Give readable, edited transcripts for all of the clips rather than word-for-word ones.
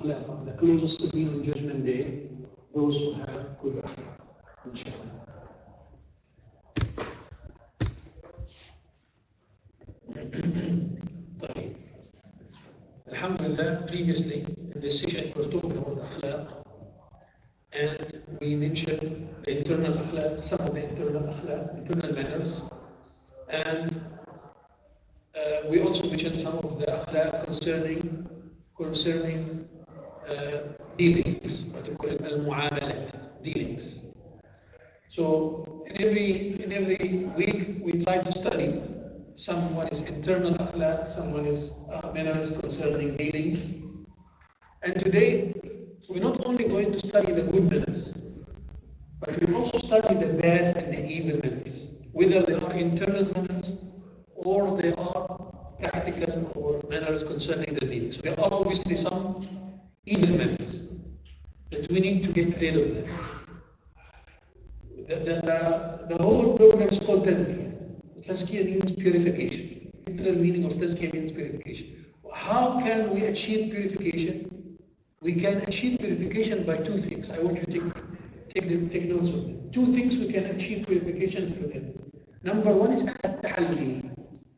the closest to being on Judgment Day, those who have good akhlaq, inshallah. Alhamdulillah, previously in this session we were talking about akhlaq, and we mentioned the internal akhlaq, some of the internal akhlaq, internal manners, and we also mentioned some of the akhlaq concerning dealings, what we call it al-mu'amalat, dealings. So in every week we try to study. Someone is internal akhlaq, someone is manners concerning dealings. And today we're not only going to study the good manners, but we also study the bad and the evil manners, whether they are internal manners or they are practical or manners concerning the dealings. So there are obviously some evil manners that we need to get rid of them. The whole program is called Tazkiyah. Tazkiyah means purification. The literal meaning of Tazkiyah means purification. How can we achieve purification? We can achieve purification by two things. I want you to take notes of them. Two things we can achieve purification through them. Number one is at-tahalli,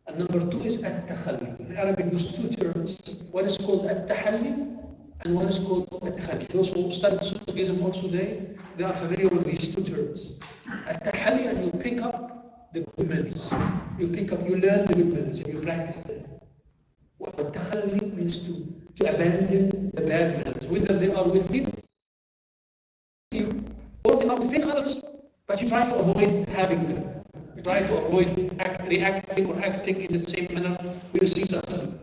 and number two is at-takhalli. In Arabic, those two terms. One is called at-tahalli, and one is called at-takhalli. Those who study Sufism also they are familiar with these two terms. At-tahalli, and you pick up the good manners. You learn the good manners, and you practice them. What at-takhalli means to abandon the bad manners, whether they are within you or they are within others, but you try to avoid having them. You try to avoid reacting or acting in the same manner you see sometimes.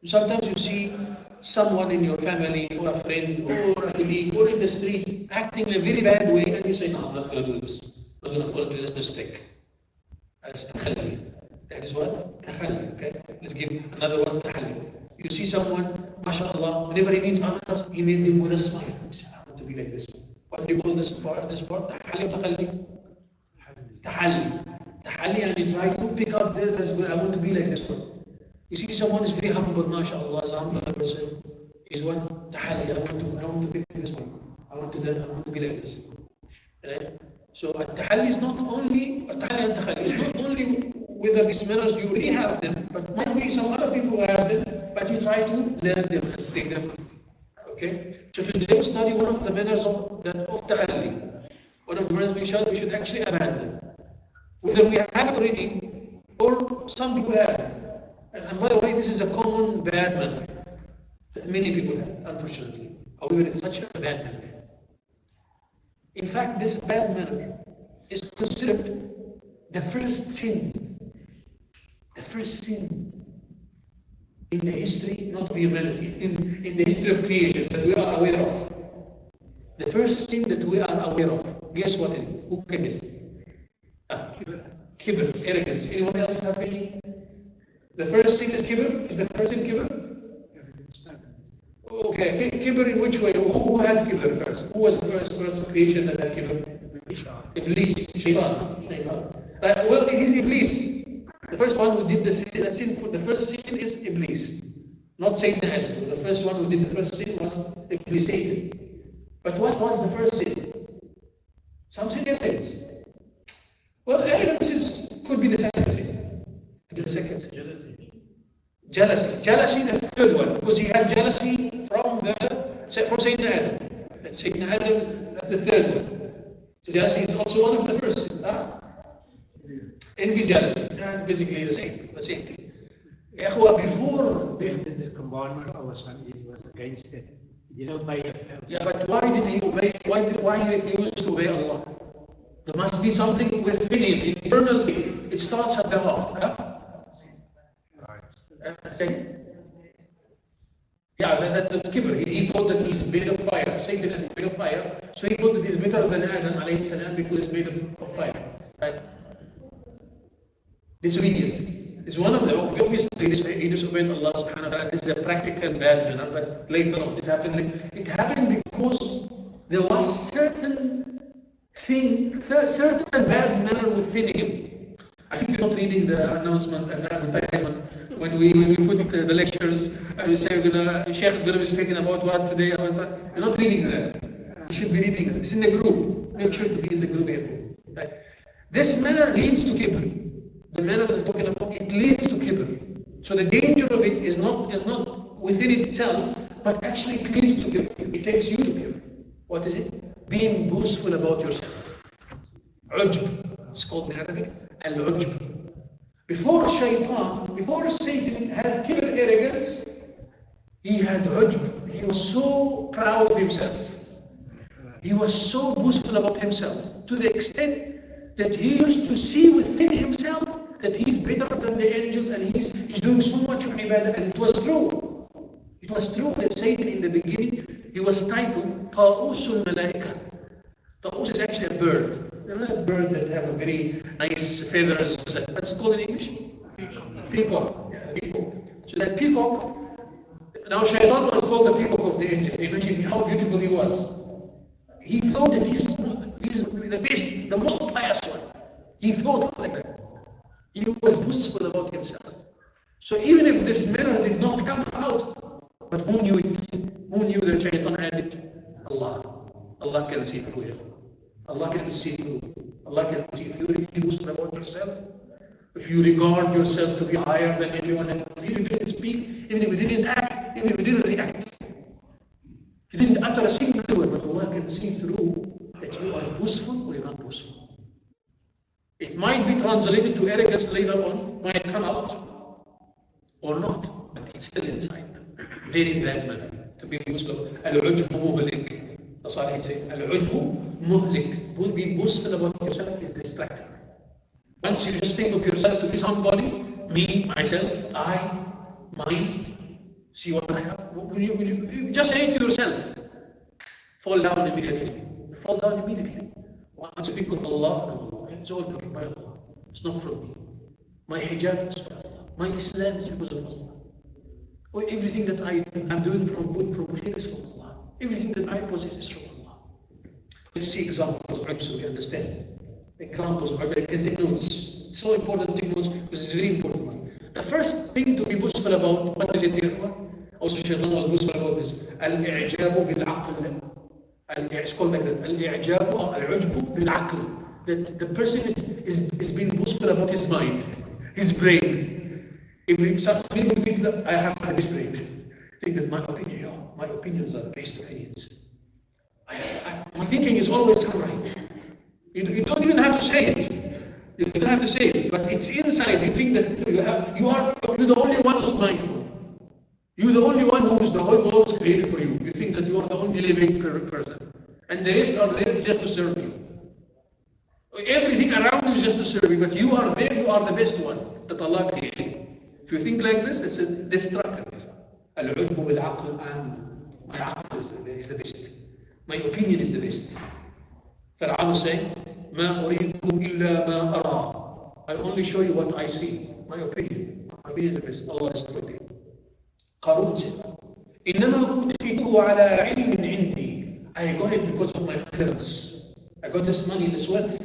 Sometimes you see someone in your family or a friend or a colleague or in the street acting in a very bad way, and you say, no, I'm not going to do this. I'm not going to follow this mistake. That's takhalli. That is what? Takhalli. Okay? Let's give another one, takhalli. You see someone, mashallah, whenever he meets others, he made them with a smile. I want to be like this one. What do you call this part? Takhalli or takhalli? Tahalli. Tahalli, and you try to pick up this, that's good, I want to be like this one. You see someone is very humble, mashallah, is a humble person. He's one, tahalli, I want to pick this one. I want to be like this. Right? So at-tahalli is not only, at-tahalli and takhalli is not only whether these manners you already have them, but might be some other people who have them, but you try to learn them and take them. Okay? So today we study one of the manners of takhalli. One of the manners we should actually abandon. Whether we have it already or some people have it. And by the way, this is a common bad manner that many people have, unfortunately. However, it's such a bad manner. In fact, this bad manner is considered the first sin. The first sin in the history, not of humanity, in the history of creation that we are aware of. The first sin that we are aware of. Guess what is it? Who can guess? Kibr, arrogance. Anyone else have any? The first sin is kibr? Is the first sin kibr? Okay, kibr in which way? Who had kibr first? Who was the first creation that had kibr? Iblis, shaitan. Well, it is Iblis. The first one who did the sin, the first sin is Iblis. Not Satan Adam. The first one who did the first sin was Iblis, Satan. But what was the first sin? Something else. Well, arrogance could be the second sin. The second sin. Jealousy, the third one, because he had jealousy from Satan Adam. That's Satan Adam, that's the third one. So jealousy is also one of the first sins. Envy, jealousy, basically the same thing. Before the commandment of Allah was against it. You don't obey it. Yeah, but why did he obey? Why he refused to obey Allah? There must be something within him, internal thing. It starts at the heart. That's kibr. He thought that he's made of fire. Satan is made of fire. So he thought that he's better than Adam alayhi salam because he's made of fire. Right? Disobedience is one of them. Obviously, he disobeyed Allah subhanahu wa ta'ala. This is a practical bad manner, but later on this happened. It happened because there was certain bad manner within him. I think you're not reading the announcement and advertisement when we put the lectures and we say Sheikh is going to be speaking about what today. You're not reading that. You should be reading it. It's in the group. Make sure to be in the group here. Right? This manner leads to kibr. The manner we're talking about, it leads to kibr. So the danger of it is not within itself, but actually it leads to kibr. It takes you to kibr. What is it? Being boastful about yourself. Ujb. It's called in Arabic al-ujb. Before Satan had kibr, arrogance, he had ujb. He was so proud of himself. He was so boastful about himself to the extent that he used to see within himself that he's better than the angels and he's doing so much of ibadah. And it was true. It was true that Satan in the beginning, he was titled Ta'usul Malaika. Ta'us is actually a bird. You know, a bird that have a very nice feathers. What's it called in English? Peacock. Yeah, peacock. So that peacock, now Shaitan was called the peacock of the angel. Imagine how beautiful he was. He thought that he's the best, the most pious one. He thought like that. He was boastful about himself. So even if this mirror did not come out, but who knew it? Who knew that Shaitan had it? Allah. Allah can see through it. Allah can see through. Allah can see if you really boast about yourself. If you regard yourself to be higher than everyone else, even if you didn't speak, even if you didn't act, even if you didn't react. If you didn't utter a single word, but Allah can see through that you are boastful or you're not boastful. It might be translated to arrogance later on, might come out, or not, but it's still inside. Very bad manner to be boastful. Al-ujbu muhlik. That's what it says. Al-ujbu muhlik. Being boastful about yourself is destructive. Once you just think of yourself to be somebody, me, myself, I, mine, see what I have. When you just hate yourself, fall down immediately. Fall down immediately. Once you think of Allah, it's all by Allah. It's not from me. My hijab is from Allah. My Islam is because of Allah. Or everything that I'm doing from good, from khair is from Allah. Everything that I possess is from Allah. Let's see examples so we understand. Examples are very take notes. It's so important to take notes because it's a very important one. The first thing to be boastful about, what is it here? Also, Shaitan was boastful about this. Al-i'jabu bil-aql. It's called like that. Al-i'jabu or al-ujbu bil-aql. That the person is being boastful about his mind, his brain. If some people think that I have this brain, think that my opinions are best opinions. My thinking is always right. You don't even have to say it. You don't have to say it, but it's inside. You think that you're the only one who's mindful. You're the only one who's the whole world is created for you. You think that you are the only living person, and the rest are there just to serve you. Everything around you is just to serve you, but you are there. You are the best one that Allah created. If you think like this, it's destructive. Al-'udbu bil-'aql. My aql is the best. My opinion is the best. Fir'aun saying, "Ma uridukum illa ma ara." I only show you what I see. My opinion. My opinion is the best. Allah is true. Qarun said, "Innama utituhu ala ilmin indi." I got it because of my parents. I got this money, this wealth.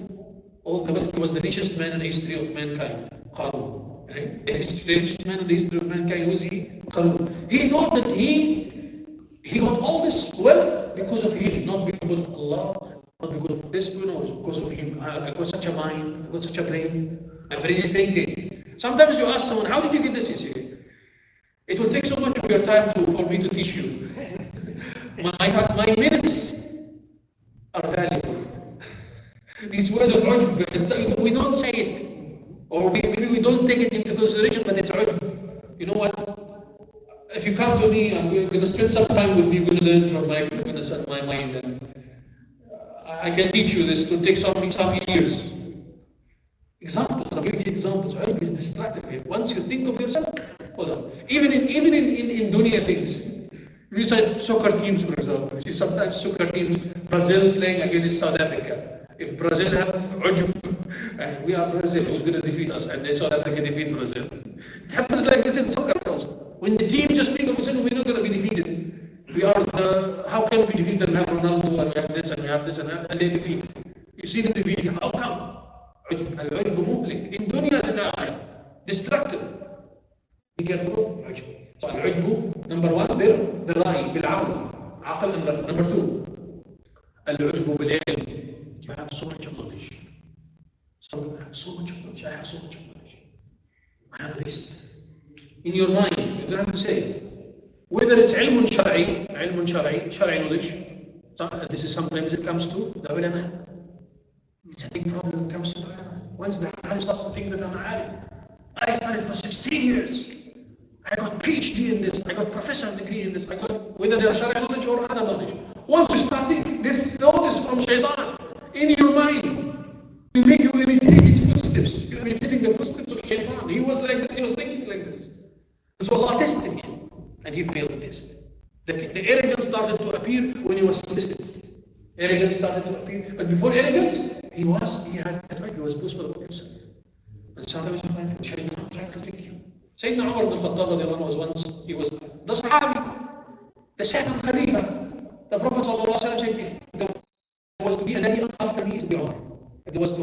All the wealth. He was the richest man in the history of mankind. Qarun. Right? The richest man in the history of mankind. Who was he? Qarun. He thought that he got all this wealth because of him, not because of Allah. Not because of this, it's because of him. I got such a mind, I got such a brain. I'm very thinking. Sometimes you ask someone, how did you get this? You say, it will take so much of your time for me to teach you. My minutes are valuable. These words of ujb, we don't say it. Or maybe we don't take it into consideration, but it's ujb. You know what? If you come to me and we're going to spend some time with me, you're going to learn from you're going to set my mind. And I can teach you this. It will take some years. Examples, I'm giving you examples. Ujb is destructive. Once you think of yourself, hold on. Even in dunya things. We say soccer teams, for example. You see sometimes soccer teams, Brazil playing against South Africa. If Brazil have ujb, and we are Brazil, who's going to defeat us? And then South Africa defeat Brazil. It happens like this in soccer also. When the team just think of themselves, we're not going to be defeated. How can we defeat them? We have Ronaldo, and we have this, and we have this, and they defeat. You see them defeat. How come? العجب مهلك in دنيا للآخرة destructive. Be careful of العجب. So العجب number 1 بالرأي بالعقل عقل number 2 العجب بالعلم. You have so much knowledge. Some people have so much knowledge. I have so much knowledge. I have this in your mind. You don't have to say it. Whether it's علم شرعي knowledge. This is sometimes it comes to the ulama. It's a big problem when it comes to the ulama. Once the alim starts to think that I'm an alim, I studied for 16 years. I got PhD in this. I got professor degree in this. I got whether they're shari'a knowledge or other knowledge. Once you start thinking, this thought is from shaitan in your mind. To make you imitate his footsteps. You're imitating the footsteps of shaitan. He was like this. He was thinking like this. And so Allah tested him, and he failed the test. The arrogance started to appear when he was listening. Arrogance started to appear, but before arrogance, he was boastful about himself. And sometimes you find shaitan trying to trick you. Sayyidina Umar ibn Khattab radiallahu anhu was once, he was the Sahabi, the second Khalifa. The Prophet sallallahu alaihi wasallam said, if there was to be a Nabi after me, it would be Umar. If there was to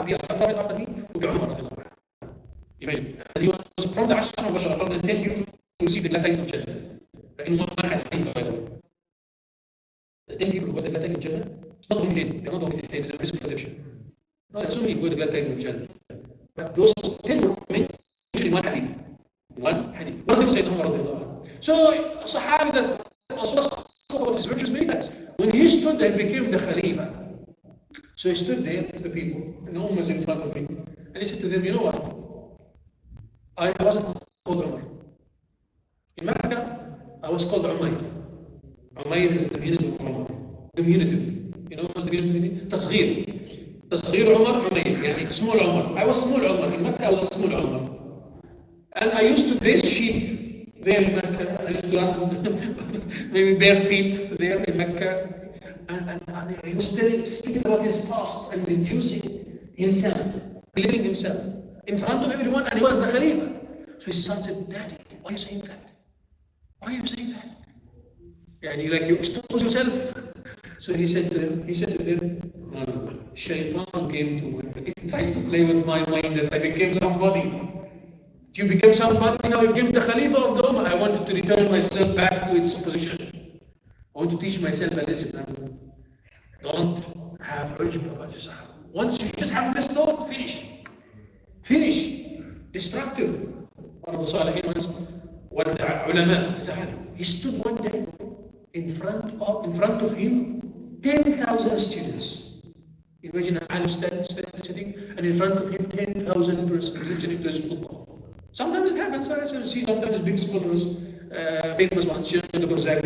be a Prophet after me, it would be Umar radiallahu anhu. Imagine. And he was from the Ashram of Bashar, from the 10 people who received the Glatayn of Jannah. فإن one had by the way. The 10 people who got the Glatayn of Jannah, it's not only 10, they're not only 10, it's a physical protection. No, there's so many who got the Glatayn of Jannah. But those 10 were mentioned in one hadith. One hadith. One of them is Sayyidina Umar radiallahu anhu. So, a Sahabi that Rasulullah spoke about his virtues many times. When he stood there, he became the Khalifa. So he stood there to the people, and the Ummah was in front of him, and he said to them, you know what? I wasn't called Umar. In Mecca, I was called Umayr. Umayr is the diminutive of Umar. Diminutive. You know what's the diminutive? تصغير. تصغير عمر عمير. يعني small Umar. I was small Umar. In Mecca, I was a small Umar. And I used to raise sheep there in Mecca. I used to run maybe bare feet there in Mecca. And he was speaking about his past and reducing himself, clearing himself in front of everyone, and he was the Khalifa. So his son said, Daddy, why are you saying that? Why are you saying that? And you expose yourself. So he said to them, Shaitan came to me. He tries to play with my mind that I became somebody. You became somebody, now you became the Khalifa of the Ummah. I wanted to return myself back to its position. I want to teach myself a lesson. Don't have ujb about yourself. Once you just have this thought, finish. Destructive. One of the Salihin once, ulama, he stood one day in front of him, 10,000 students. Imagine an alim sitting, and in front of him, 10,000 persons listening to his football. Sometimes it happens. I see sometimes big scholars, famous ones, Sheikh Samih Jad,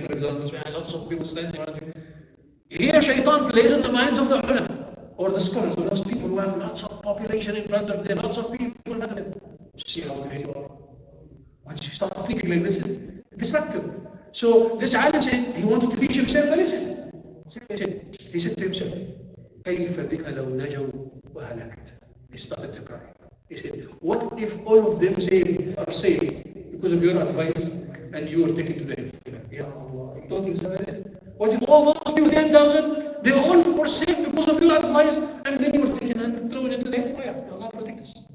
for example, lots of people standing around him. Here, Shaitan plays on the minds of the ulama or the scholars, or those people who have lots of population in front of them, lots of people in front of them. See how great you are. Once you start thinking like this, is destructive. So this alim said he wanted to teach himself a lesson. He said to himself, كيف بك لو نجوا وهلكت. He started to cry. He said, what if all of them are saved because of your advice and you were taken to the hellfire? Ya Allah, he thought himself this. What if all those people, 10,000, they all were saved because of your advice and then you were taken and thrown into the hellfire? Allah protect us.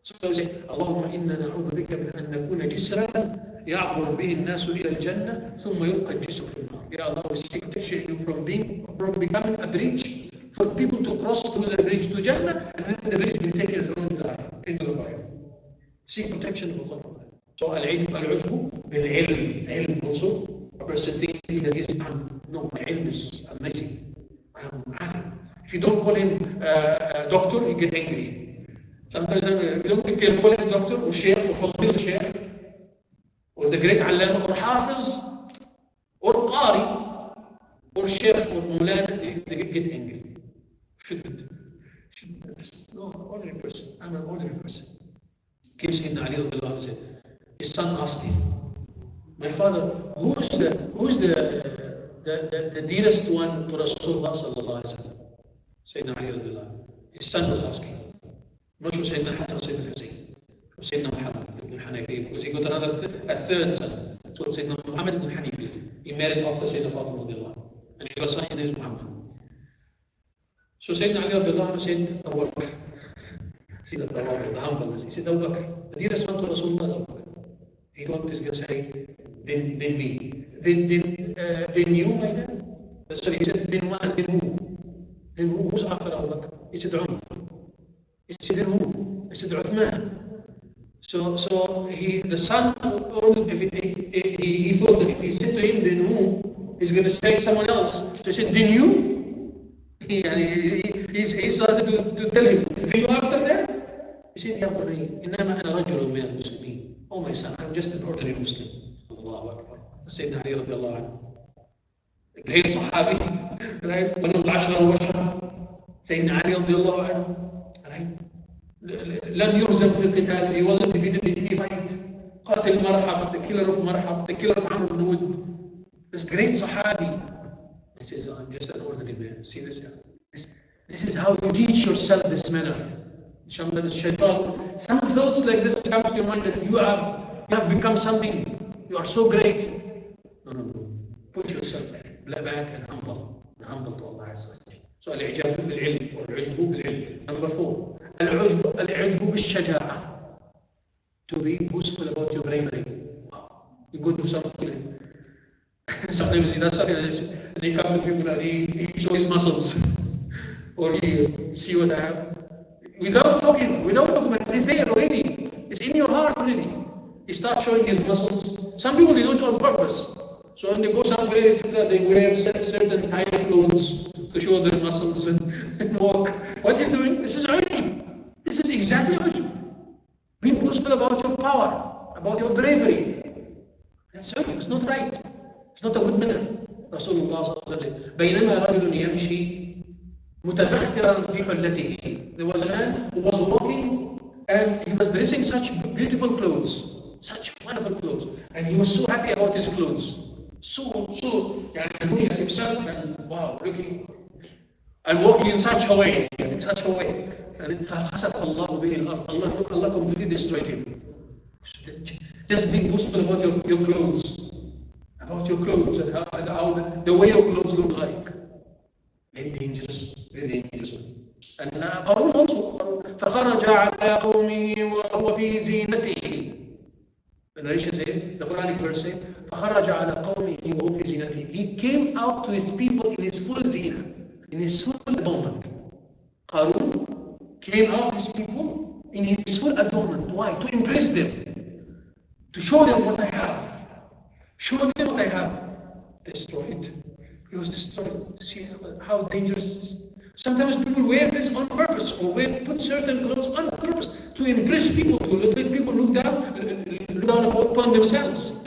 So he said, Allahumma inna na'udhu bika min an nakuna jisran ya'bur bihi an-nasu ila al-jannah thumma yulqa al-jisru fi an-nar. Ya Allah, we seek protection from becoming a bridge for people to cross through the bridge to Jannah, and then the bridge will be taken and thrown into the fire. Seek protection of Allah from that. So al-ujbu bil-ilm also. A person thinking that he's no, my ilm is amazing. If you don't call him doctor, he get angry. Sometimes you don't call him doctor or sheikh or fadil sheikh or the great allama or hafiz or qari or sheikh or mulana, they get angry. Shouldn't. No, ordinary person. I'm an ordinary person. Keeps Sayyidina Ali radiallahu anhu said, his son asked him, my father, who's the dearest one to Rasulullah sallallahu alaihi wasallam? Sayyidina Ali radiallahu anhu. His son was asking. Not sure Sayyidina Hassan or Sayyidina Hussein. Or Sayyidina Muhammad ibn Hanafi. Because he got a third son. It's called Sayyidina Muhammad ibn Hanafi. He married after Sayyidina Fatima radiallahu anhu. And he got a son, his name is Muhammad. So Sayyidina Ali radiallahu anhu said, Abu Bakr, see the tawadu, the humbleness. He said, Abu Bakr, the dearest one to Rasulullah is Abu Bakr. He thought he was going to say, then me. Then you, my dad? Sorry, he said, then man, then who? Then who? Who's after Abu Bakr? He said, Umar. He said, then who? He said, Uthman. So the son, he thought that if he said to him, then who? He's going to say someone else. So he said, then you? He started to tell him, then you after that? He said, Ya bunay, innama ana rajulun min al-muslimin. Oh my son, I'm just an ordinary Muslim. Allahu Akbar. Sayyidina Ali radiallahu anhu. A great Sahabi, right? One of the Ashra al-Bashar. Sayyidina Ali radiallahu anhu. Right? لن يهزم في القتال. He wasn't defeated in any fight. قاتل مرحب, the killer of Marhab, the killer of Amr ibn Wood. This great Sahabi. He says, I'm just an ordinary man. See this here? This is how you teach yourself this manner. Some thoughts like this comes to your mind that you have become something. You are so great. No. Put yourself back and humble to Allah Azza wa Jalla. So al-i'jab bil-ilm or al-'ujb bil-ilm. Number 4. Al-'ujb bil-shaja'a. To be boastful about your bravery. You go do something. Sometimes he does something and he comes to people and he shows his muscles. Or he see what I have. Without talking, it's there already. It's in your heart already. He starts showing his muscles. Some people, they do it on purpose. So when they go somewhere, they wear certain tight clothes to show their muscles and walk. What are you doing? This is ujb. This is exactly ujb. Be boastful about your power, about your bravery. That's ujb. It's not right. It's not a good manner. Rasulullah sallallahu alaihi wasallam. بينما رجل يمشي متبخترا في حلته. There was a man who was walking and he was dressing such beautiful clothes, such wonderful clothes, and he was so happy about his clothes. So looking at himself and wow, looking and walking in such a way, And فَخَسَفَ اللَّهُ بِهِ الْأَرْضِ. Allah completely destroyed him. Just being boastful about your clothes, and how the way your clothes look like. Very dangerous one. And Qarun also, فَخَرَجَ عَلَىٰ قَوْمِهِ وَهُوَ فِي زِينَتِهِ. The narration says, the Quranic verse says, فَخَرَجَ عَلَىٰ قَوْمِهِ وَهُوَ فِي زِينَتِهِ. He came out to his people in his full zina, in his full adornment. Qarun came out to his people in his full adornment. Why? To impress them, to show them what I have. Destroyed. He was destroyed. See how dangerous it is. Sometimes people wear this on purpose, or put certain clothes on purpose to impress people, to let people look down upon themselves.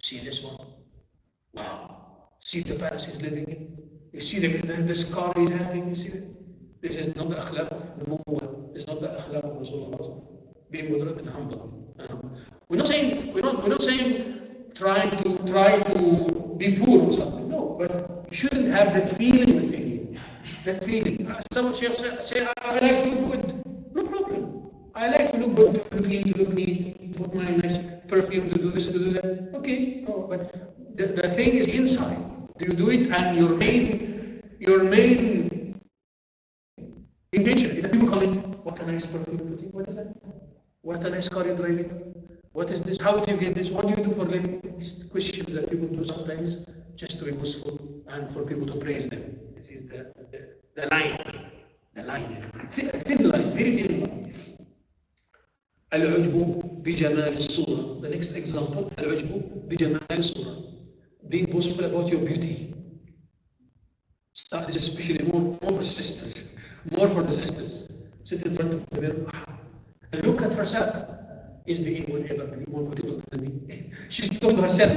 See this one. Wow. See the palace he's living in. You see this car he's having. You see that? This is not the akhlaq of Nubuwwah. It's not the akhlaq of Rasulullah. Being moderate and humble. We're not saying try to be poor or something. No, but you shouldn't have that feeling within you. That feeling. Some sheikhs say, I like to look good. No problem. I like to look good, to look neat, to put my nice perfume, to do this, to do that. Okay, no, but the thing is inside. Do you do it? And your main intention is that people comment, what a nice perfume you're putting. What is that? What a nice car you're driving. What is this? How do you get this? What do you do for living? These questions that people do sometimes just to be useful and for people to praise them. This is the line. Thin line, very thin line. Al-'ujbu bi-jamal as-surah. The next example, al-'ujbu bi-jamal as-surah. Being boastful about your beauty. This is especially more for sisters. More for the sisters. Sit in front of the mirror and look at herself. Is there anyone ever more beautiful than me? She's talking to herself,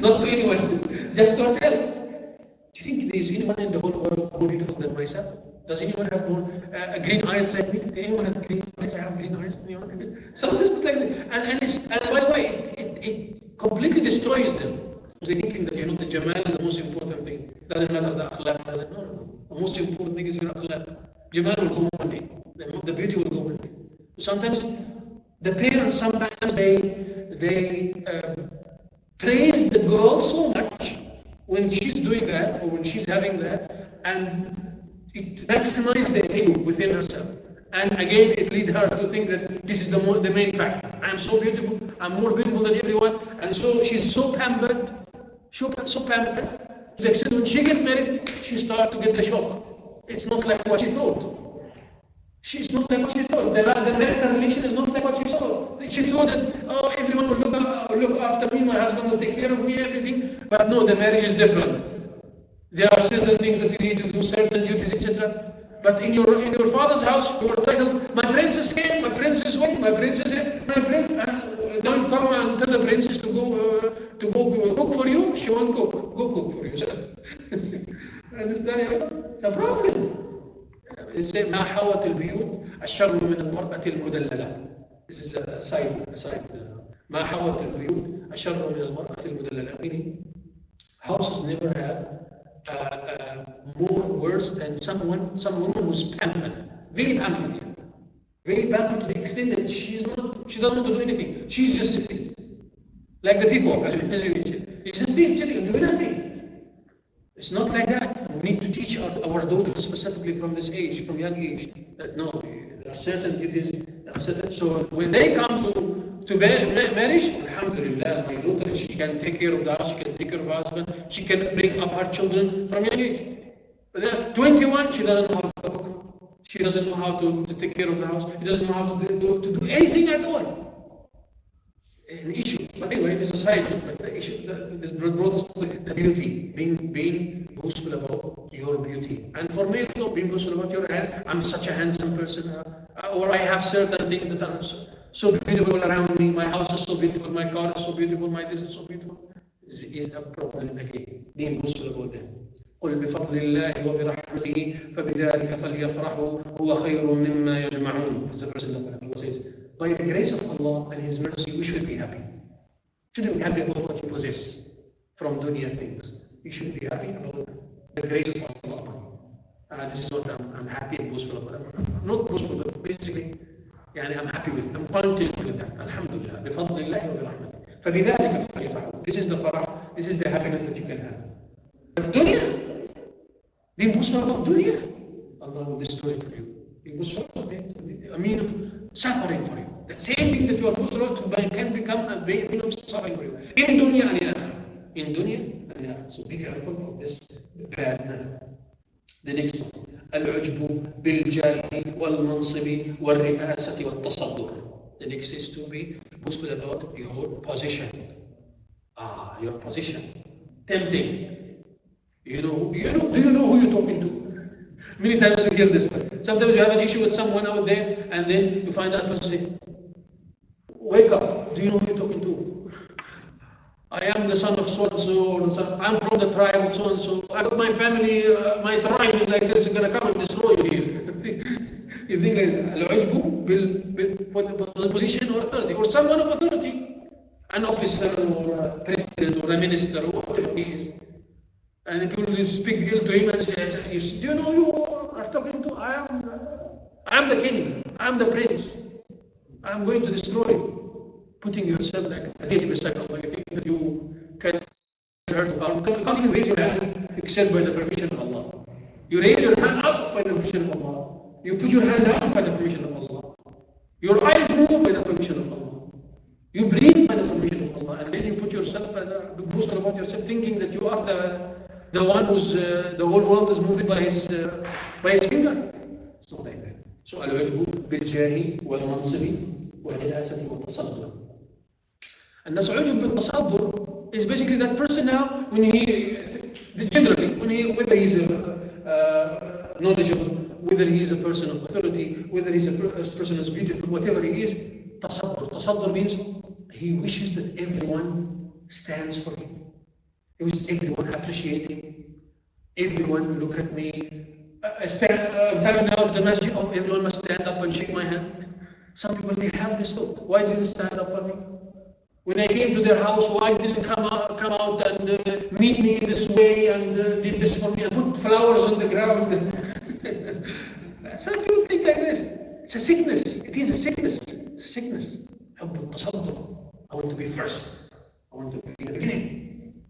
not to anyone, just to herself. Do you think there is anyone in the whole world more beautiful than myself? Does anyone have more green eyes like me? Does anyone have green eyes? I have green eyes. Anyone? Some sisters like that. And by the way, it completely destroys them. They're thinking that the jamal is the most important thing. Doesn't matter the akhlaq. No. The most important thing is your akhlaq. Jamal will go one day. The beauty will go one day. Sometimes the parents they praise the girl so much when she's doing that or when she's having that, and It maximizes the ego within herself. And again, it leads her to think that this is the main fact. I'm so beautiful, I'm more beautiful than everyone, and so she's so pampered, so pampered, to the extent when she gets married, she starts to get the shock. It's not like what she thought. She's not like what she thought. The marital relation is not like what she thought. She thought that, oh, everyone will look after me, my husband will take care of me, everything. But no, the marriage is different. There are certain things that you need to do, certain duties, etc. But in your father's house, you were titled, my princess came, my princess went, my princess here, my prince. Now you come and tell the princess to go cook for you. She won't cook. Go cook for yourself. Understand? It's a problem. ما حوت البيوت الشر من المرأة المدللة. This is a side. ما حوت البيوت الشر من المرأة المدللة. Meaning, houses never have more worse than some woman who's pampered, very pampered, to the extent that she doesn't want to do anything. She's just sitting, like the peacock, as you mentioned. She's just sitting and doing nothing. It's not like that. We need to teach our daughters specifically from this age, from young age, that no, there are certain duties. So when they come to marriage, alhamdulillah, my daughter, she can take care of the house, she can take care of her husband, she can bring up her children from young age. But at 21, she doesn't know how to cook. She doesn't know how to take care of the house. She doesn't know how to do anything at all. An issue. But anyway, this is a side note, but the issue, this brought us to the beauty, being boastful about your beauty. And for me, also being boastful about your hair, I'm such a handsome person, or I have certain things that are so beautiful around me. My house is so beautiful, my car is so beautiful, my this is so beautiful. Is a problem again, being boastful about them. قل بفضل الله وبرحمته فبذلك فليفرحوا هو خير مما يجمعون. It's a person that Allah says, by the grace of Allah and His mercy, we should be happy. Shouldn't be happy about what you possess from dunya things. You should be happy about the grace of Allah. This is what I'm happy and boastful about. I'm not boastful, but basically, I'm happy with it. I'm content with that. Alhamdulillah. بفضل الله وبرحمته. فبذلك فليفرحوا. This is the farah. This is the happiness that you can have. But dunya, being boastful about dunya, Allah will destroy it for you. Being boastful about it, a mean of suffering for you. The same thing that you are boastful about can become a mean of suffering for you. In dunya and in akhirah. In dunya and in akhirah. So be careful of this bad manner. The next one. العجب بالجاه والمنصب والرئاسة والتصدر. The next is to be boastful about your position. Your position. Tempting. Do you know who you're talking to? Many times we hear this. Sometimes you have an issue with someone out there, and then you find that person say, wake up, do you know who you're talking to? I am the son of so-and-so, I'm from the tribe of so-and-so, I got my family, my tribe is like this, it's going to come and destroy you here. You think like for the position or authority, or someone of authority, an officer or a president or a minister or whatever he is. And people will speak ill to him and say, do you know who you are talking to? I am the king, I am the prince. I am going to destroy you. Putting yourself like a deity beside Allah. You think that you can hurt Allah. Can't even raise your hand except by the permission of Allah. You raise your hand up by the permission of Allah. You put your hand down by the permission of Allah. Your eyes move by the permission of Allah. You breathe by the permission of Allah. And then you put yourself, boast about yourself, thinking that you are the one who's the whole world is moving by his finger. It's not like that. So العجب بالجاه والمنصب والرئاسة والتصدر. And that's عجب بالتصدر is basically that person now whether he's knowledgeable, whether he is a person of authority, whether he's a person who's beautiful, whatever he is, تصدر means he wishes that everyone stands for him. He wishes everyone appreciate him. Everyone look at me. I'm coming out of the Masjid, everyone must stand up and shake my hand. Some people, they have this thought. Why didn't you stand up for me? When I came to their house, why didn't come out and meet me this way and did this for me and put flowers on the ground? Some people think like this. It's a sickness. It is a sickness. It's a sickness. I want to be first. I want to be in the beginning.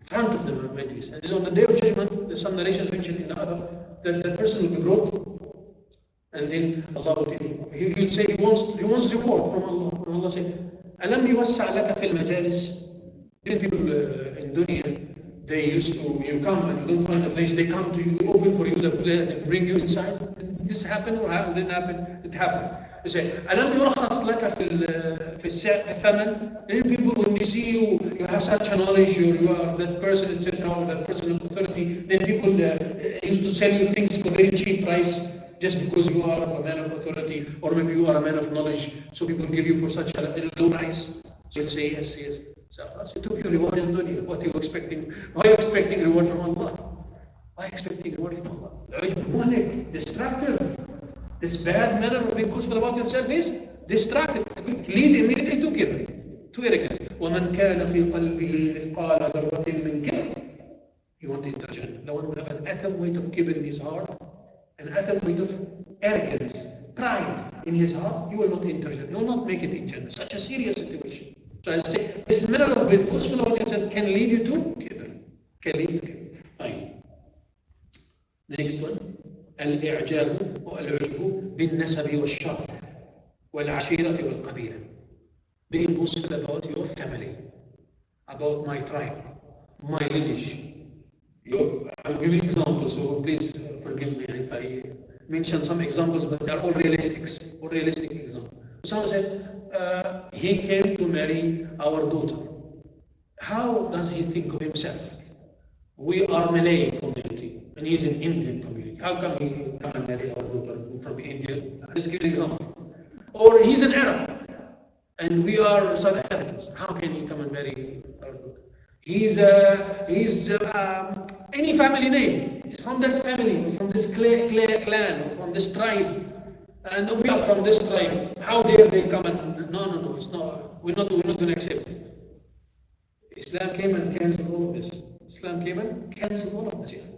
Front of the majlis. And on the day of judgment, there's some narrations mentioned in the other that person will be brought. And then Allah will tell him, he'll say he wants reward from Allah. And Allah said, أَلَمْ يُوَسَّعْ لَكَ فِي الْمَجَالِسِ. Then people in dunya, they used to, you come and you don't find a place, they come to you, open for you the place, and bring you inside. Did this happen or didn't happen? It happened. They say, أَلَمْ يُرَخَصْ لَكَ في الثَّمَنِ. Then people, when they see you have such a knowledge, you are that person, etc., or that person of authority, then people used to sell you things for very cheap price. Just because you are a man of authority, or maybe you are a man of knowledge, so people give you for such a low price. So you'll say yes, yes. So you took your reward in dunya. What are you expecting? Why are you expecting reward from Allah? Why are you expecting reward from Allah? Destructive. This bad manner of being boastful about yourself is destructive. It could lead immediately to kibr, to arrogance. وَمَنْ كَانَ فِي قَلْبِهِ مِثْقَالَ ذَرَّةٍ مِنْ كِبْرٍ. You want to enter Jannah. The one who has an atom weight of kibr in his heart, an atom weight of arrogance, pride in his heart, you will not enter Jannah. You will not make it in Jannah. Such a serious situation. So I say, this manner of being boastful about yourself can lead you to kibr. Can lead to kibr. Fine. Next one. الإعجاب والعجب بالنسب والشرف والعشيرة والقبيلة. Being boastful about your family, about my tribe, my lineage. I'm giving examples, so please forgive me if I mention some examples, but they are all realistic examples. Someone said, he came to marry our daughter. How does he think of himself? We are Malay community, and he is an Indian community. How come he come and marry our daughter from India? Let's give an example. Or he's an Arab, and we are South Africans. How can he come and marry our daughter? He's any family name. He's from that family, from this clan, or from this tribe, and we are from this tribe. How dare they come and no, it's not. We're not going to accept it. Islam came and cancelled all of this. Islam came and cancelled all of this.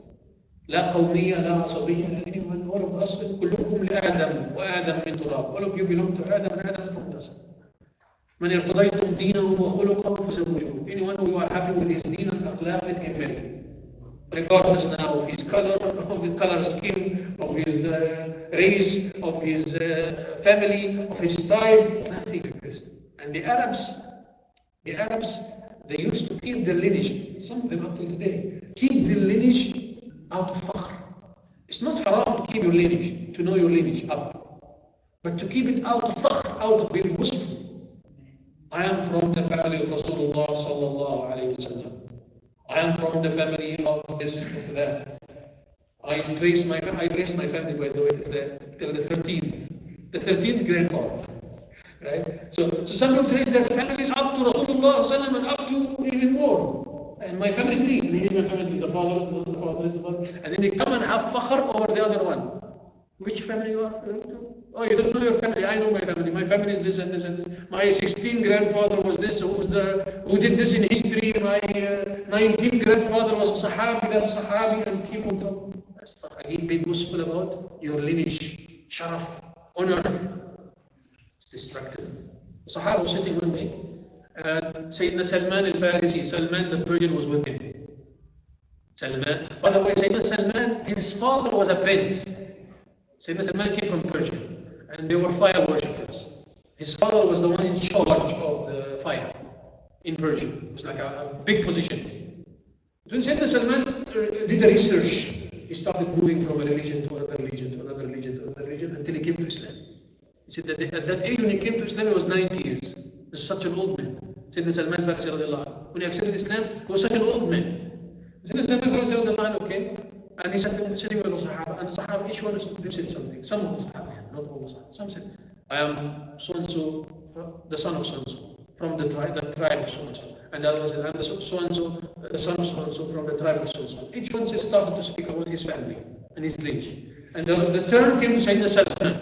لا قومية لا عصبية. Anyone, all of us, كلكم لآدم وآدم من تراب. All of you belong to Adam and Adam from dust. من ارتضيتم دينه وخلقه فزوجوه. Anyone who are happy with his deen and akhlaq, let him marry. Regardless now of his color, of his color skin, of his race, of his family, of his tribe, nothing like this. And the Arabs, they used to keep their lineage, some of them up till today, keep their lineage out of fakhr. It's not haram to keep your lineage, to know your lineage up, but to keep it out of fakhr, out of being boastful. I am from the family of Rasulullah sallallahu alayhi wa sallam. I am from the family of this, of that. I traced my family, by the way, till the 13th grandfather. Right? So some people trace their families up to Rasulullah sallallahu alayhi wa sallam and up to even more. And my family tree, and here's my family, the father, and then they come and have fakhr over the other one. Which family you are? Oh, you don't know your family. I know my family. My family is this and this and this. My 16th grandfather was this. Who did this in history? My 19th grandfather was a Sahabi, that Sahabi, and keep on talking. Again, be boastful about your lineage, sharaf, honor. It's destructive. The Sahaba was sitting one day, and Sayyidina Salman al-Farisi, Salman the Persian, was with him. Salman, by the way, Sayyidina Salman, his father was a prince. Sayyidina Salman came from Persia, and they were fire worshippers. His father was the one in charge of the fire in Persia. It was like a big position. When Sayyidina Salman did the research, he started moving from a religion to another religion to another religion to another religion until he came to Islam. He said that at that age when he came to Islam, he was 90 years. He was such an old man. Sayyidina Salman Farsi radiallahu anhu. When he accepted Islam, he was such an old man. Sayyidina Salman Farsi radiallahu anhu came, and he said, sitting with the Sahaba, and the Sahaba, each one of them said something. Some of the Sahaba, not all the Sahaba. Some said, I am so-and-so, the son of so-and-so, from the tribe of so-and-so. And the other said, I am the so-and-so, the son of so-and-so, from the tribe of so-and-so. Each one started to speak about his family and his lineage. And the turn came to Sayyidina Salman.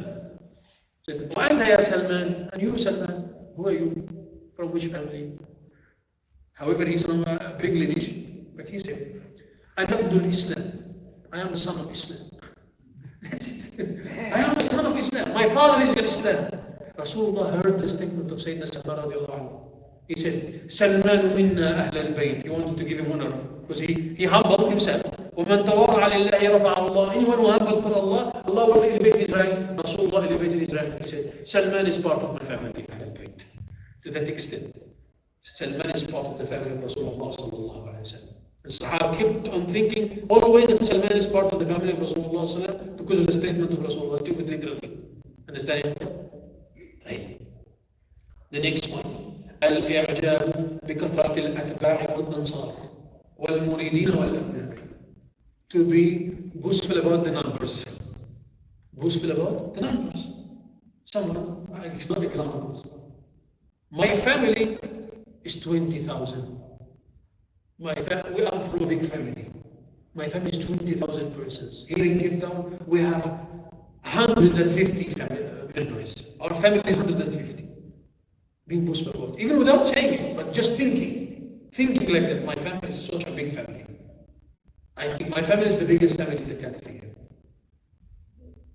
He said, why ya Salman? And you, Salman, who are you? From which family? However, he's from a big lineage. But he said, I am Islam. I am the son of Islam. That's it. I am the son of Islam. My father is in Islam. Rasulullah heard the statement of Sayyidina Salman radiallahu anhu. He said, Salman minna ahl al-bayt. He wanted to give him honor because he humbled himself. ومن تواضع لله رفعه الله. Anyone who humble for Allah, Allah will elevate his rank. Rasulullah elevated his rank. He said, Salman is part of my family. To that extent. Salman is part of the family of Rasulullah sallallahu alayhi wa sallam. And Sahaba kept on thinking always that Salman is part of the family of Rasulullah sallallahu alayhi wa sallam because of the statement of Rasulullah. Took it literally. Understand? Right. The next one. الإعجاب بكثرة الأتباع والأنصار والمريدين والأبناء. To be boastful about the numbers. Boastful about the numbers. Some examples. My family is 20,000. We are from a big family. My family is 20,000 persons. Here in Cape Town, we have 150 members. Our family is 150. Being boastful about it. Even without saying it, but just thinking like that. My family is such a big family. I think my family is the biggest family in the country.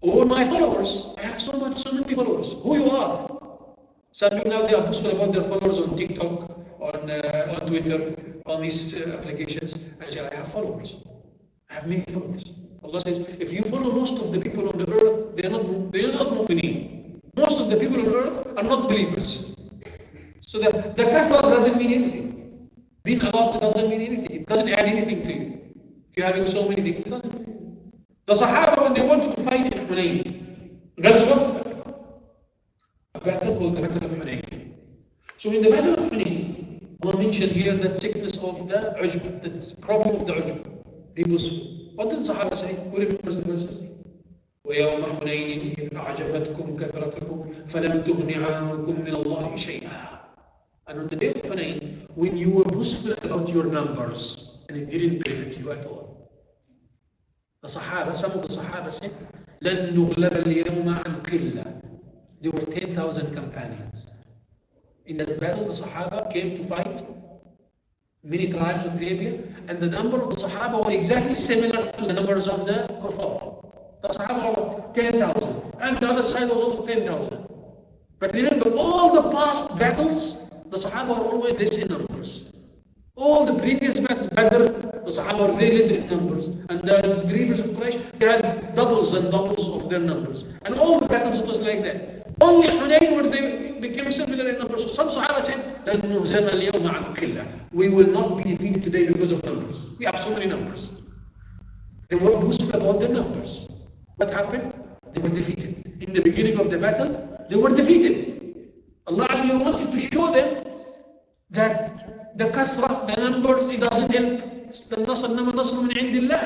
All my followers, I have so many followers. Who you are? Some people now they are boastful about their followers on TikTok, on Twitter, on these applications, and say, I have followers. I have many followers. Allah says, if you follow most of the people on the earth, they are not mu'mineen. Most of the people on earth are not believers. So the kafir doesn't mean anything. Being allowed doesn't mean anything. It doesn't add anything to you. If you're having so many people, it doesn't mean anything. The Sahaba, when they wanted to fight in Hunayn, Ghazwa, a battle called the Battle of Hunayn. So in the Battle of Hunayn, Allah mentioned here that sickness of the ujb, that problem of the ujb. What did the Sahaba say? Who remembers the verses? وَيَوْمَ حُنَيْنٍ إِذْ أَعْجَبَتْكُمْ كَثْرَتُكُمْ فَلَمْ تُغْنِ عَنكُمْ مِنَ اللَّهِ شَيْئًا. And on the day of Hunayn, when you were boastful about your numbers, and it didn't benefit you at all. The Sahaba, some of the Sahaba said, لَن نُغْلَبَ الْيَوْمَ عَنْ قِلَّةٍ. There were 10,000 companions. In that battle, the Sahaba came to fight many tribes of Arabia, and the number of the Sahaba were exactly similar to the numbers of the Kuffar. The Sahaba were 10,000, and the other side was also 10,000. But remember, all the past battles, the Sahaba were always less in numbers. All the previous battles, Badr, the Sahaba were very little in numbers, and the believers of Quraysh, they had doubles and doubles of their numbers. And all the battles, it was like that. Only Hunayn where they became similar in numbers. So some Sahaba said, لَن نُهْزَمَ الْيَوْمَ عَنْ قِلَّةٍ. We will not be defeated today because of numbers. We have so many numbers. They were boastful about their numbers. What happened? They were defeated. In the beginning of the battle, they were defeated. Allah Azza wanted to show them that the kathra, the numbers, it doesn't help. The nasr min indillah.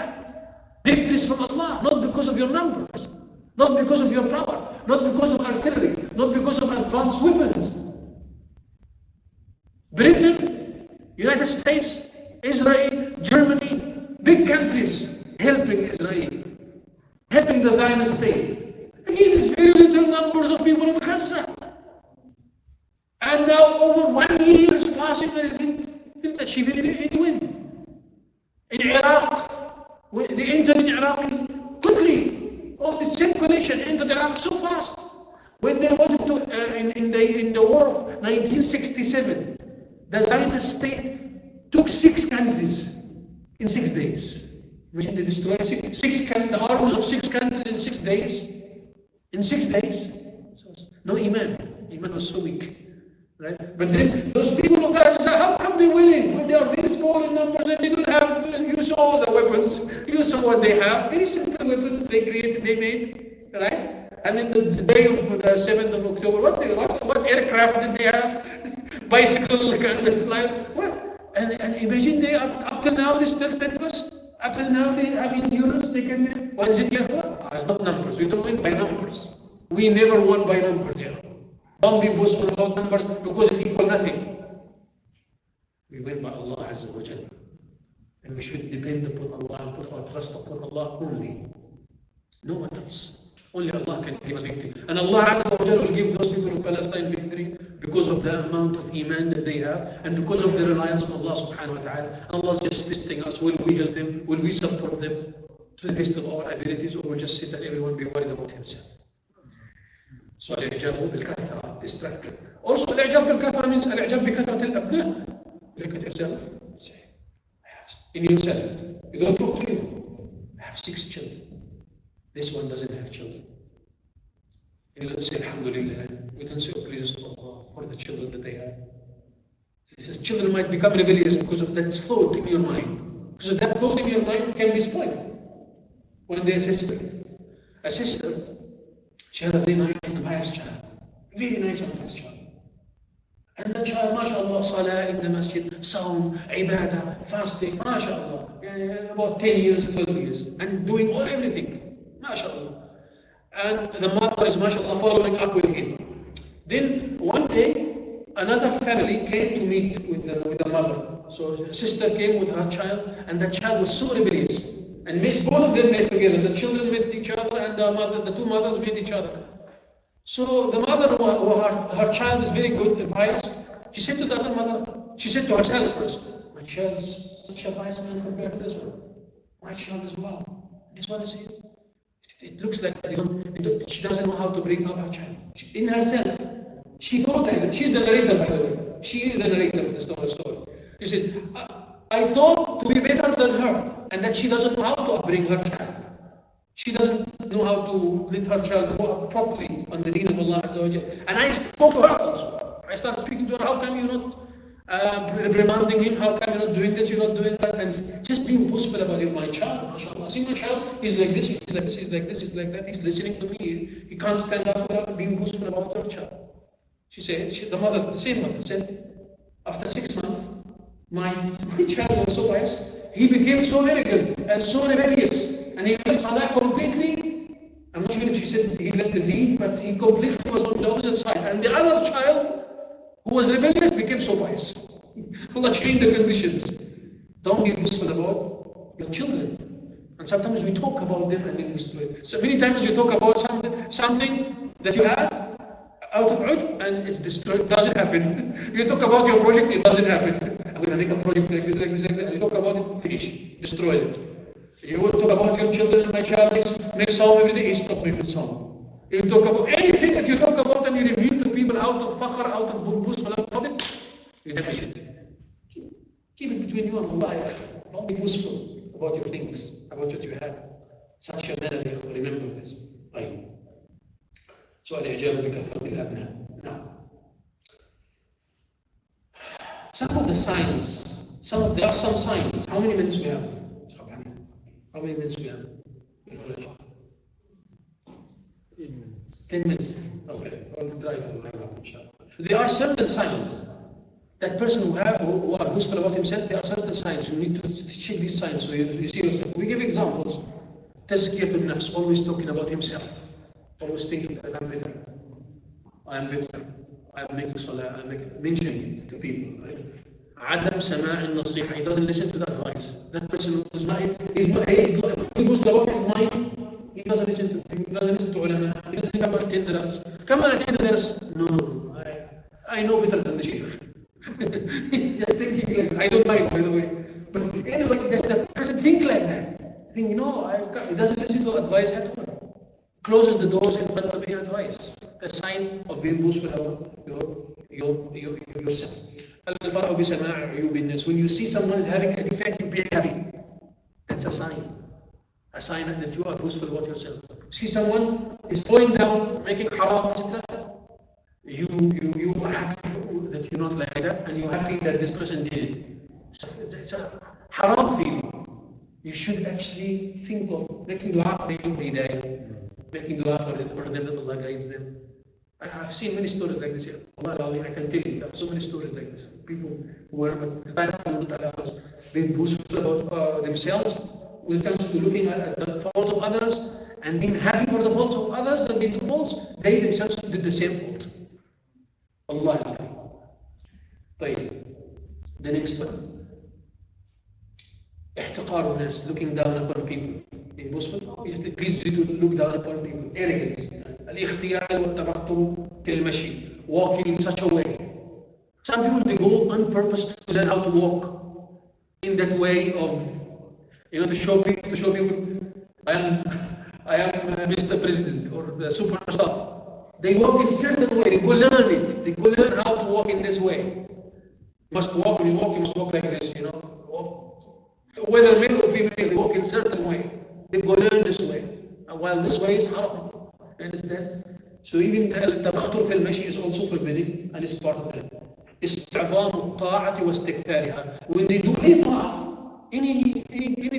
Victory is from Allah, not because of your numbers, not because of your power, not because of artillery, not because of advanced weapons. Britain, United States, Israel, Germany, big countries helping Israel, helping the Zionist state. Again, there's very little numbers of people in Gaza. And now over 1 year is passing and didn't achieve any win. In Iraq, they entered in Iraq quickly. All the circulation entered Iraq so fast. When they wanted to, in the war of 1967, the Zionist state took 6 countries in 6 days. Imagine they destroyed the armies of 6 countries in 6 days. In 6 days. So, no Iman. Iman was so weak. Right? But then those people of Gaza, how come they're winning when they are very small in numbers and they don't have use all the weapons, use of what they have, very simple weapons they created, they made, right? And in the day of the 7th of October, what aircraft did they have? Bicycle kind of fly. What? And imagine they up till now they still steadfast. Up till now they have endurance. They can. What is it? It's not numbers. We don't win by numbers. We never won by numbers. Yeah. Don't be boastful about numbers because it equals nothing. We win by Allah Azza wa Jalla. And we should depend upon Allah and put our trust upon Allah only. No one else. Only Allah can give us victory. And Allah Azza wa Jalla will give those people of Palestine victory because of the amount of Iman that they have and because of the reliance on Allah subhanahu wa ta'ala. And Allah is just testing us. Will we help them? Will we support them to the best of our abilities, or will just sit and everyone be worried about himself? So al-i'jab bil-kathra is structured. Also al-i'jab bil-kathra means al-i'jab bi-kathrat al-abna. Look at yourself. In yourself. You don't talk to him. This one doesn't have children. You don't say Alhamdulillah. You don't say praises to Allah for the children that they have. His children might become rebellious because of that thought in your mind. Because of that thought in your mind can be spoiled. One day a sister, she had a very nice, pious child. Very nice and pious child. And the child, mashallah, salah in the masjid, sawm, ibadah, fasting, mashallah. About 10 years, 12 years. And doing everything. Mashallah. And the mother is, mashallah, following up with him. Then one day, another family came to meet with the mother. So a sister came with her child, and the child was so rebellious. And both of them met together. The children met each other, and the two mothers met each other. So the mother, her child is very good and pious, she said to the other mother, she said to herself first, my child is such a pious man compared to this one. My child is wow. This one is here. It looks like she doesn't know how to bring up her child. In herself, she thought that she's the narrator, by the way. She is the narrator of the story. She said, I thought to be better than her, and that she doesn't know how to upbring her child. She doesn't know how to let her child grow up properly on the deen of Allah Azza wa Jal. And I spoke to her also. I started speaking to her, how come you're not reprimanding him? How come you're not doing this, you're not doing that? And just being boastful about my child, mashallah. See, my child, he's like this, he's like this, he's like this, he's like that. He's listening to me. He can't stand up without being boastful about her child. She said, the mother, the same mother, said, after 6 months, my child was so pious, he became so arrogant and so rebellious, and he left Salah completely. I'm not sure if she said he left the deen, but he completely was on the opposite side. And the other child, who was rebellious, became so pious. Allah changed the conditions. Don't be boastful about your children. And sometimes we talk about them and then destroy it. So many times you talk about something that you have out of ujb and it's destroyed. It doesn't happen. You talk about your project, it doesn't happen. I'm going to make a project like this, and you talk about it, finish, destroy it. You will talk about your children, my child makes song every day, he stopped making song. You talk about anything that you talk about and you reveal to people out of fakhr, out of boost, about it, you damage it. Keep it between you and Allah. Don't be boastful about your things, about what you have. Such a manner, remember this. Right. سؤال إعجاب بكثرة الأبناء. Now, some of the signs, there are some signs. How many minutes we have? How many minutes we have? 10 minutes. Okay, I'll try to wrap up, inshallah. There are certain signs. That person who are boastful about himself, there are certain signs. You need to check these signs so you see yourself. We give examples. Tazkiyah nafs, always talking about himself. Always thinking that I'm better. I'm making salah, I'm mentioning it to people. Right? Adam Sama' al-Nasiha, he doesn't listen to the advice. That person is not, he goes about his mind, he doesn't listen to people, he doesn't listen to ulama, he doesn't come and attend the dars. Come and attend the dars. No, I know better than the Sheikh. He's just thinking like, I don't mind, by the way. But anyway, does the person think like that? Think, he doesn't listen to advice at all. Closes the doors in front of any advice. A sign of being boastful about yourself. When you see someone is having a defect, you be happy. That's a sign. A sign that you are boastful about yourself. See someone is falling down, making haram, etc. You are happy that you're not like that, and you're happy that this person did it. It's a haram feeling. You should actually think of making dua for them every day. Making dua for them that Allah guides them. I've seen many stories like this here. Allah, I can tell you, there are so many stories like this. People who were being boastful about themselves when it comes to looking at the faults of others and being happy for the faults of others that they do faults, they themselves did the same fault. Allah. The next one. احتقار الناس, looking down upon people. In Muslim, it leads you to look down upon people. Arrogance. الاختيال والتبختر في المشي. Walking in such a way. Some people, they go on purpose to learn how to walk in that way of, to show people, I am Mr. President or the superstar. They walk in a certain way. They go learn it. They go learn how to walk in this way. You must walk, when you walk, you must walk like this, Walk. Whether male or female, they walk in a certain way. They go learn this way. And while while this way is haram. You understand? So even التبختر في المشي is also forbidden and is part of it. استعظام الطاعة واستكثارها. When they do any طاعة, any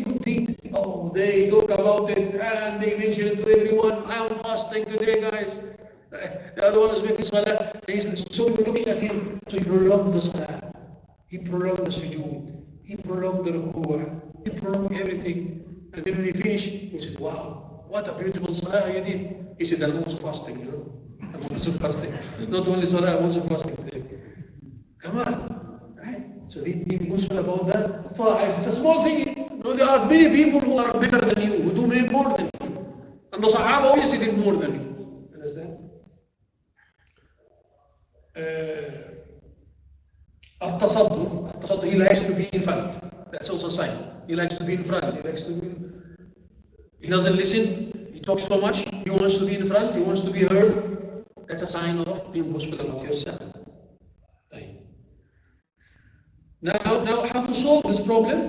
good deed, oh, they talk about it and they mention it to everyone. I am fasting today, guys. The other one is making salah. So people looking at him. So he prolonged the salah. He prolonged the sujood. He prolonged the ruku'. He prolonged everything. And then when he finished, he said, wow, what a beautiful salah you did. He said, I'm also fasting, you know. I'm also fasting. It's not only salah, I'm also fasting today. Come on. Right? So being boastful about that, it's a small thing. No, there are many people who are better than you, who do more than you. And the Sahaba always did more than you. Understand? التصدق, he likes to be in front. That's also a sign. He likes to be in front. He doesn't listen. He talks so much. He wants to be in front. He wants to be heard. That's a sign of being boastful about yourself. Now, how to solve this problem?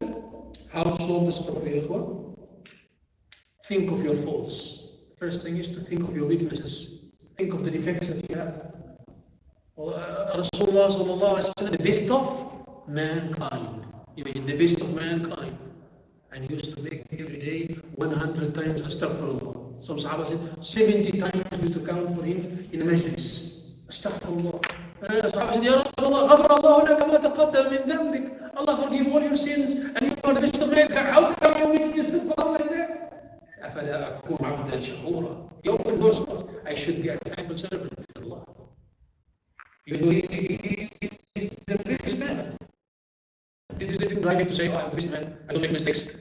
Think of your faults. First thing is to think of your weaknesses. Think of the defects that you have. Rasulullah sallallahu alaihi wasallam, the best of mankind. Imagine the best of mankind. And he used to make every day 100 times astaghfirullah. Some Sahaba said 70 times we used to count for him in a majlis. Astaghfirullah. Sahaba said, Ya Rasulullah, غفر الله لك ما تقدم من ذنبك. Allah forgive all your sins and you are the best of mankind. How come you make istighfar like that? أفلا أكون عبدا شكورا. يوم النصر, I should be a thankful servant to Allah. You know, he is the biggest man. It is right to say, oh, I'm the biggest man, I don't make mistakes.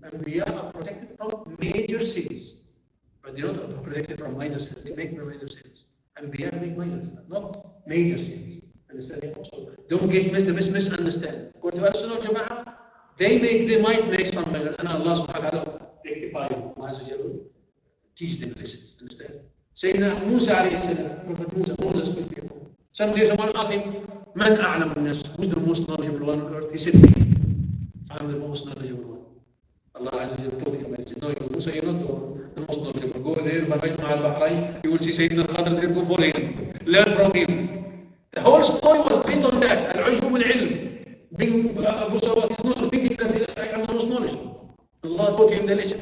And we are protected from major sins. But they're not protected from minor sins. They make minor sins. And we are make minor sins, not major sins. Understand? So don't get misunderstand. Go to Al-Sunnah al-Jama'ah, they might make some minor, and Allah subhanahu wa ta'ala rectify them. Teach them lessons. Understand? Sayyidina Musa alayhi salam, Prophet Moses with people. Someday someone asked him, Man a'lam an-nas? Who's the most knowledgeable one on earth? He said, me. I'm the most knowledgeable one. Allah Azza wa Jalla told him, he said, no, Musa, you're not the most knowledgeable. Go there, Majma al-Bahrain, you will see Sayyidina Khadr there, go follow him. Learn from him. The whole story was based on that. Al-Ujb bil-ilm. Being Abu Sawad is not thinking that I am the most knowledgeable. Allah taught him the lesson.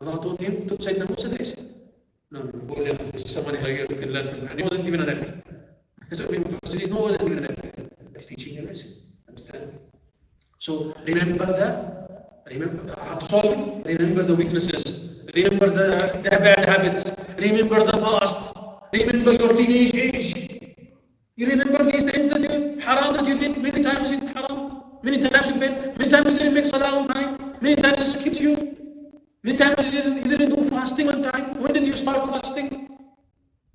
Allah taught him to Sayyidina Musa the lesson. No, go learn this. Somebody here can learn from him. And he wasn't even a Nabi. So he wasn't even a Nabi. He's teaching a lesson. Understand? So remember that. Remember how to solve it. Remember the weaknesses. Remember the bad habits. Remember the past. Remember your teenage age. You remember these things that you haram that you did many times in haram, many times you failed, many times you didn't make salah on time, many times you skipped you, many times you didn't do fasting on time. When did you start fasting?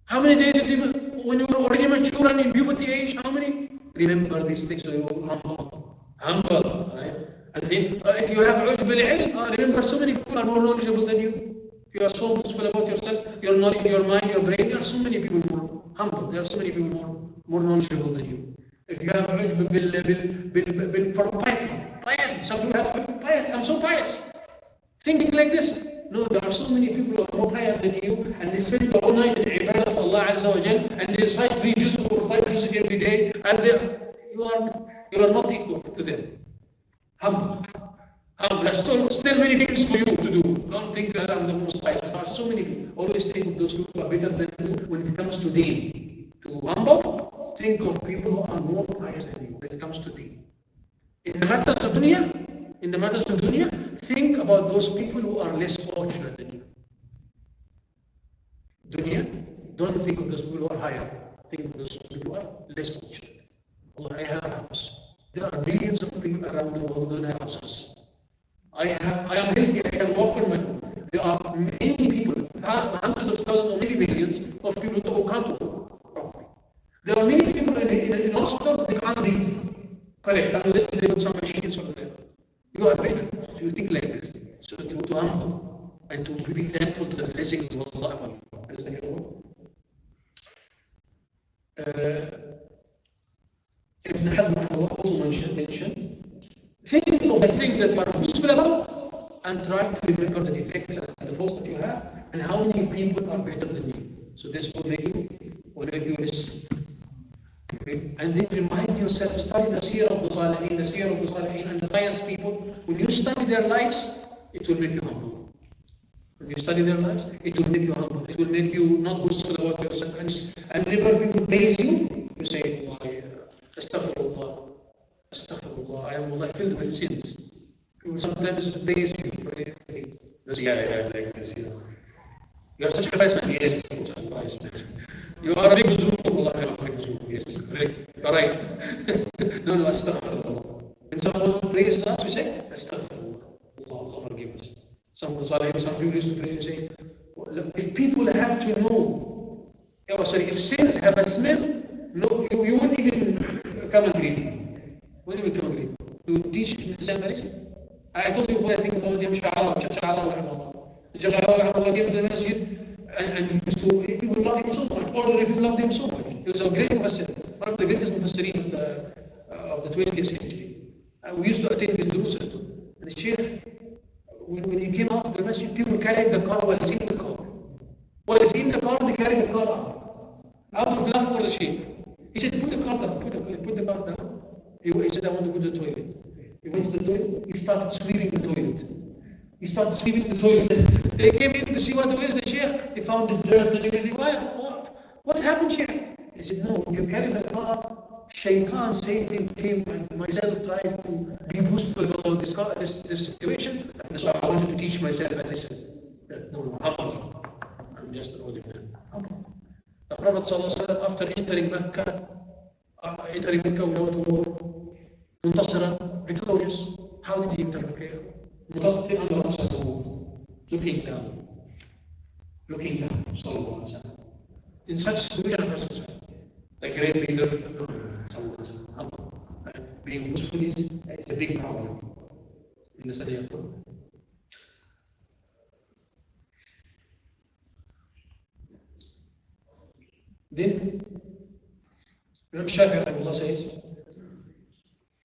How many days did you, when you were already mature and in puberty age? How many? Remember these things so you humble, right? And then if you have ujb al-ilm, remember so many people are more knowledgeable than you. If you are so boastful about yourself, your knowledge, your mind, your brain, there are so many people more humble. There are so many people more knowledgeable than you. If you have for piety, some people have piety. I'm so pious. Thinking like this. No, there are so many people who are more pious than you, and they spend the whole night in ibadah of Allah Azza wa Jal, and they recite 3 juz or 5 juz every day, and you are not equal to them. Humble. There's still many things for you to do. Don't think that I'm the most pious. There are so many people. Always think of those who are better than you when it comes to deen. To humble, think of people who are more pious than you when it comes to deen. In the matters of dunya, think about those people who are less fortunate than you. Dunya, don't think of those people who are higher. Think of those people who are less fortunate. Allah, I have a house. There are millions of people around the world who don't have houses. I am healthy, I can walk on my own. There are many people, hundreds of thousands or maybe millions of people who can't walk properly. There are many people in hospitals, they can't breathe. Correct, unless they put some machines over there. You are better, so you think like this. So to humble. and to be thankful to the blessings of Allah. Ibn Hazm also mentioned, think of the thing that you are useful about and try to remember the effects and the faults that you have and how many people are better than you. So this will make you less. Okay? And then remind yourself, study the seerah of the Salihin, and the pious people. When you study their lives, it will make you humble. When you study their lives, it will make you humble. It will make you not boastful about yourself. And whenever people praise you, you say, Astaghfirullah, Astaghfirullah, I am filled with sins. People sometimes praise you for anything. They say, yeah, like this, You are such a wise man. Yes, a wise man. You are a big zoom. Allah, you are a big zoom. Yes, correct. You are right. No, Astaghfirullah. When someone praises us, we say, Astaghfirullah. Allah forgive us. Some people used to pray and say, if people have to know, if sins have a smell, no, you wouldn't even come and greet me. You would teach the same medicine. I told you before, I think about him, Sha'ala came to the Masjid and used to, people loved him so much, ordinary people loved him so much. He was a great Mufassir, one of the greatest Mufassirin of the 20th century. We used to attend his durus. And the Sheikh, when he came out of the Masjid, people carried the car while he's in the car. While he's in the car, they carried the car out of love for the Sheikh. He said, put the car down, put the car down. He said, I want to go to the toilet. He went to the toilet, he started sweeping the toilet. They came in to see where is the Sheikh. They found the dirt and everything. What happened, Sheikh? He said, no, you carried the car. Shaitan, Satan came and myself tried to be boastful about this situation. And so I wanted to teach myself and listen. No, I'm just an ordinary man. The Prophet ﷺ, after entering Mecca, without war, Muntasira, victorious, how did he enter Mecca? Looking down, sallallahu alaihi wasallam. In such situation, the great leader, being boastful is a big problem in the study of Quran. Then, Imam Shafi'i rahimahullah says,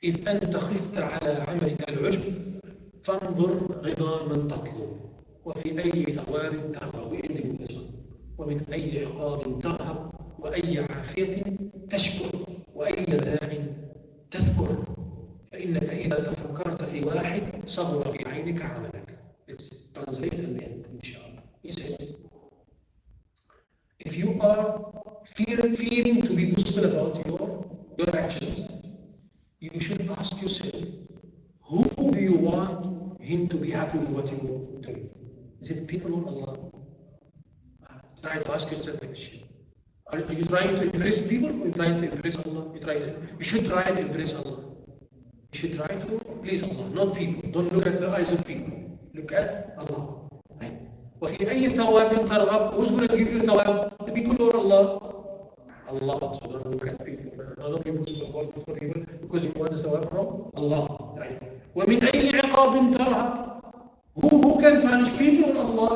إذ أنت خفت على عملك العجب فانظر رضا من تطلب وفي أي ثواب ترغب ومن أي عقاب ترهب وأي عافية تشكر وأي بلاء تذكر فإنك إذا تفكرت في واحد صبر في عينك عملك. It's translated in the end, inshallah. He says, if you are fearing to be boastful about your actions, you should ask yourself, who do you want him to be happy with what you are doing? Is it people or Allah? Try to ask yourself that question. Are you trying to impress people or are you trying to impress Allah? You should try to impress Allah. You should try to please Allah, not people. Don't look at the eyes of people. Look at Allah. Right? وَفِي أَيِّ ثَوَابٍ تَرْغَبْ? Who's going to give you thawab? The people or Allah? Allah. So don't look at people. Other people support for people because you want the thawab from Allah. Right? وَمِنْ أَيِّ عِقَابٍ تَرْغَبْ? Who can punish people or Allah?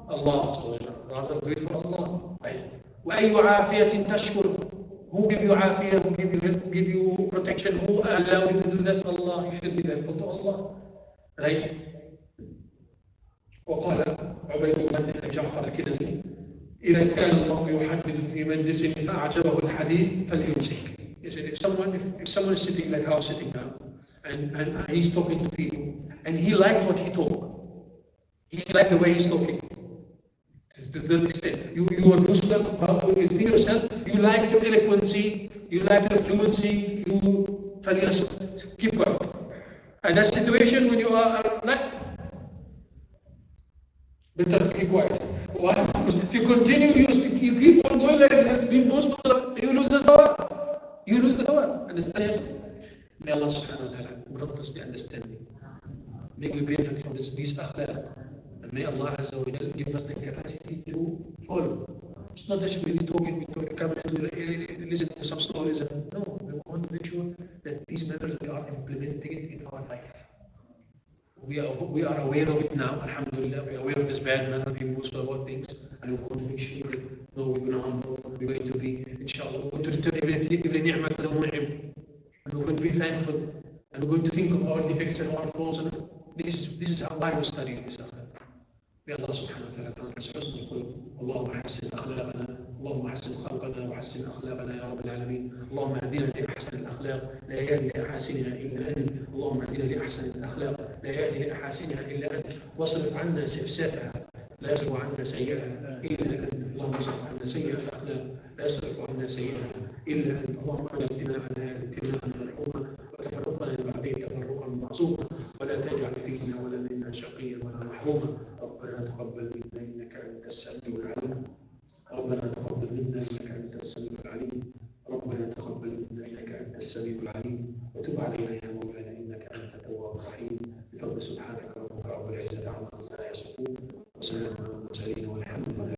Allah. So rather do it for Allah. Right? وَأَيُّ عَافِيَةٍ تَشْكُرُ? Who give you afiyah, who give you protection, who allow you to do that? Allah. You should be thankful to Allah. Right? وقال عبيد الله بن جعفر الكلمي إذا كان الله يحدث في مجلس فأعجبه الحديث فليمسك. He said, if someone is sitting like how sitting now, and he's talking to people, and he liked what he talked, he liked the way he's talking. To the extent you are Muslim, within yourself, you like your eloquency, you like your fluency, keep quiet. And that situation when you are like, better to keep quiet. Why? Because if you continue, you keep on doing like this, being boastful, you lose the power. You lose the power. Understand? May Allah subhanahu wa ta'ala grant us the understanding. May we benefit from these akhlaq. And may Allah Azza wa Jal give us the capacity to follow. It's not that we come and listen to some stories. No, we want to make sure that these matters we are implementing it in our life. we are aware of it now, alhamdulillah. We are aware of this bad manner being boasted about things, and we want to make sure that no, we're going to humble, we're going to be, inshallah, we're going to return every ni'mah to the mun'im, and we're going to be thankful, and we're going to think of our defects and our flaws. And this is how I was studying this. May Allah subhanahu wa ta'ala grant us husn al-khuluq. Allahumma hassin akhlaqana, Allahumma hassin khalqana, wa hassin akhlaqana ya Rabbil Alameen. Allahumma hadina li ahsan al-akhlaq, la yahdi li ahasiniha illa ant. Allahumma hadina li ahsan al-akhlaq, la yahdi li ahasiniha illa ant. Wasrif 'anna sifsafaha, la yasrifu 'anna sayyi'aha illa ant. Allahumma asrif 'anna sayyi'at al-akhlaq, la yasrifu 'anna sayyi'aha illa ant. Allahumma aj'al ijtima'ana